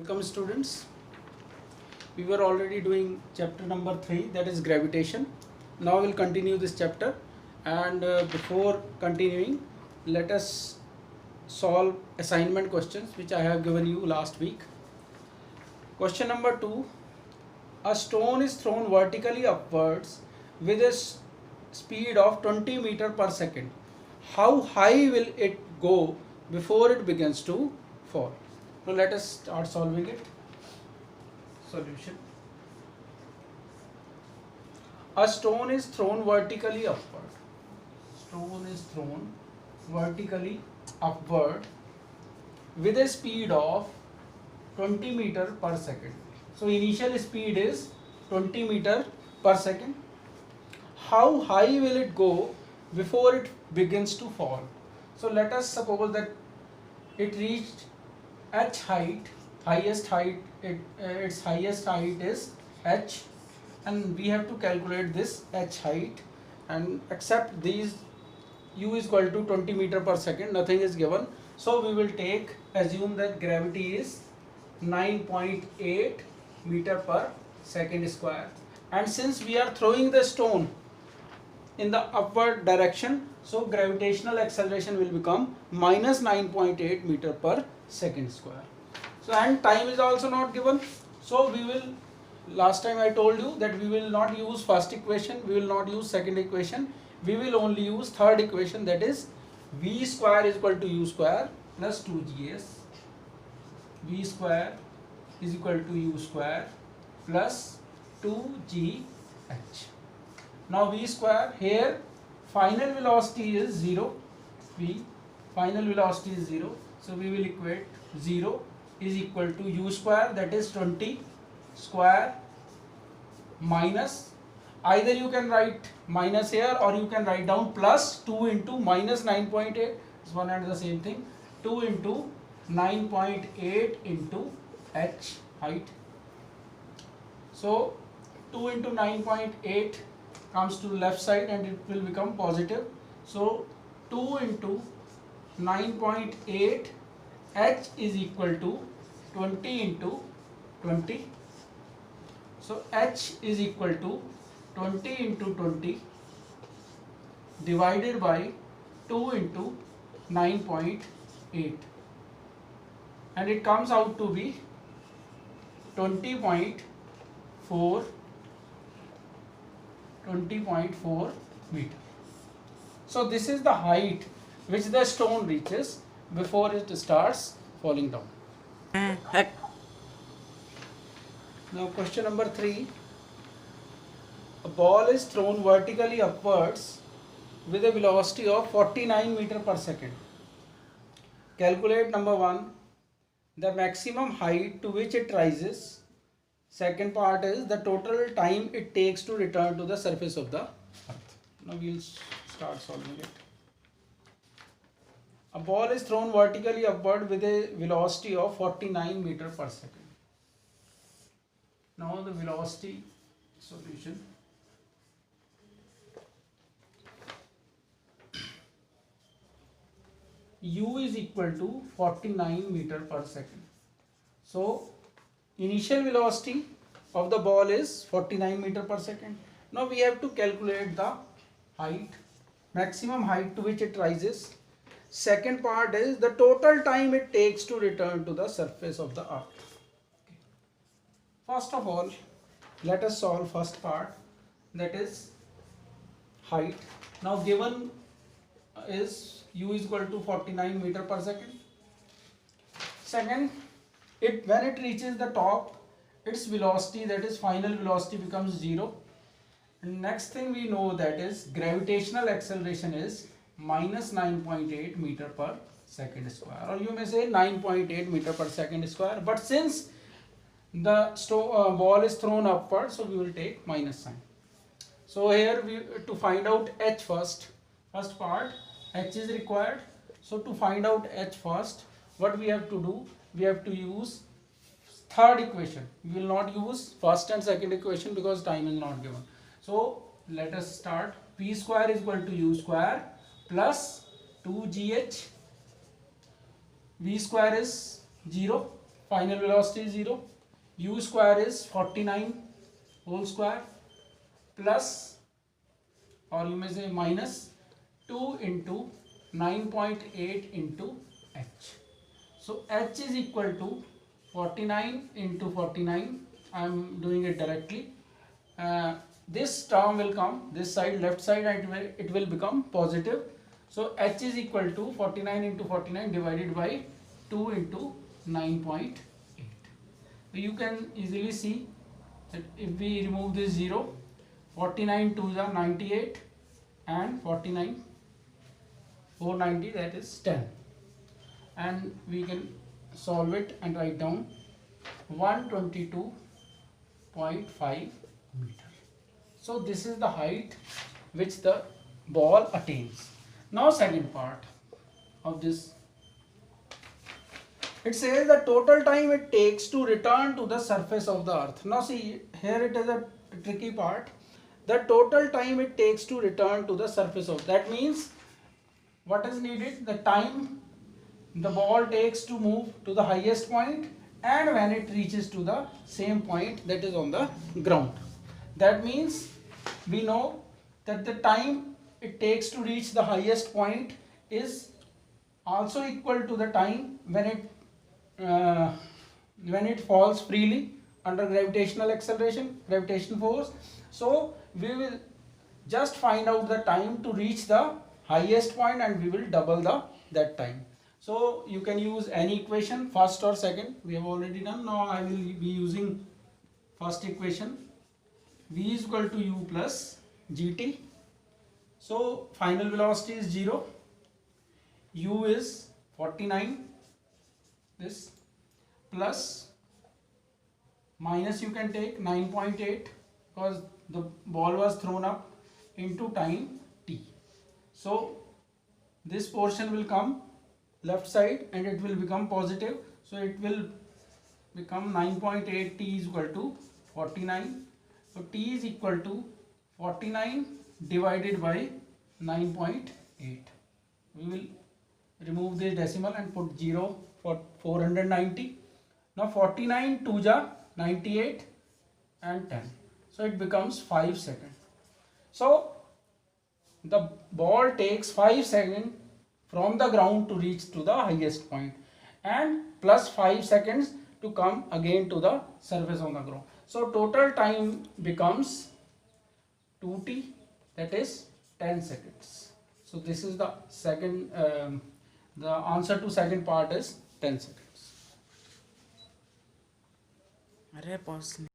Welcome students. We were already doing chapter number 3, that is gravitation. Now we'll continue this chapter, and before continuing, let us solve assignment questions which I have given you last week. Question number 2. A stone is thrown vertically upwards with a speed of 20 meter per second. How high will it go before it begins to fall? So let us start solving it. Solution. A stone is thrown vertically upward. Stone is thrown vertically upward with a speed of 20 meter per second. So initial speed is 20 meter per second. How high will it go before it begins to fall? So let us suppose that it reached h height, its highest height is h, and we have to calculate this h height, and accept these u is equal to 20 meter per second, nothing is given, so we will assume that gravity is 9.8 meter per second square, and since we are throwing the stone in the upward direction, so gravitational acceleration will become minus 9.8 meter per second square. So, and time is also not given, so we will, last time I told you that we will not use first equation, we will not use second equation, we will only use third equation, that is v square is equal to u square plus 2gs. V square is equal to u square plus 2gh. Now v square, here final velocity is 0, final velocity is 0, so we will equate 0 is equal to u square, that is 20 square, minus, either you can write minus here or you can write down plus 2 into minus 9.8, it's one and the same thing, 2 into 9.8 into h height. So 2 into 9.8 comes to left side and it will become positive. So 2 into 9.8 h is equal to 20 into 20. So h is equal to 20 into 20 divided by 2 into 9.8, and it comes out to be 20.4 meter. So this is the height which the stone reaches before it starts falling down. Now question number 3. A ball is thrown vertically upwards with a velocity of 49 meter per second. Calculate number 1, the maximum height to which it rises. Second part is the total time it takes to return to the surface of the earth. Now we will start solving it. A ball is thrown vertically upward with a velocity of 49 meter per second. Now the velocity solution. U is equal to 49 meter per second. So initial velocity of the ball is 49 meter per second. Now we have to calculate the height, maximum height to which it rises. Second part is the total time it takes to return to the surface of the earth. Okay. First of all, let us solve first part, that is height. Now given is u is equal to 49 meter per second. Second, when it reaches the top, its velocity, that is final velocity, becomes 0. And next thing we know, that is gravitational acceleration is minus 9.8 meter per second square, or you may say 9.8 meter per second square, but since the ball is thrown upward, so we will take minus sign. So here to find out h first part, h is required. So to find out h first, what we have to do, we have to use third equation. We will not use first and second equation because time is not given. So let us start. P square is equal to u square plus 2gh. V square is 0. final velocity is 0. U square is 49 whole square plus, or you may say minus 2 into 9.8 into h. So h is equal to 49 into 49. I am doing it directly. This term will come this side, left side, and it will become positive. So h is equal to 49 into 49 divided by 2 into 9.8. You can easily see that if we remove this 0, 49 2s are 98 and 49 490, that is 10. And we can solve it and write down 122.5 meter. So this is the height which the ball attains. Now second part of this, it says the total time it takes to return to the surface of the earth. Now see, here it is a tricky part. The total time it takes to return to the surface of, that means what is needed? The time the ball takes to move to the highest point and when it reaches to the same point that is on the ground. That means we know that the time it takes to reach the highest point is also equal to the time when it falls freely under gravitational acceleration, gravitation force. So we will just find out the time to reach the highest point and we will double that time. So you can use any equation, first or second, we have already done. Now I will be using first equation. V is equal to u plus gt. So final velocity is 0, u is 49, this plus minus you can take 9.8 because the ball was thrown up into time t. So this portion will come left side and it will become positive. So it will become 9.8 t is equal to 49. So t is equal to 49 divided by 9.8. We will remove this decimal and put 0 for 490. Now 49 2s are 98 and 10. So it becomes 5 seconds. So the ball takes 5 seconds from the ground to reach to the highest point and plus 5 seconds to come again to the surface on the ground. So total time becomes 2t, that is 10 seconds. So this is the second, the answer to second part is 10 seconds.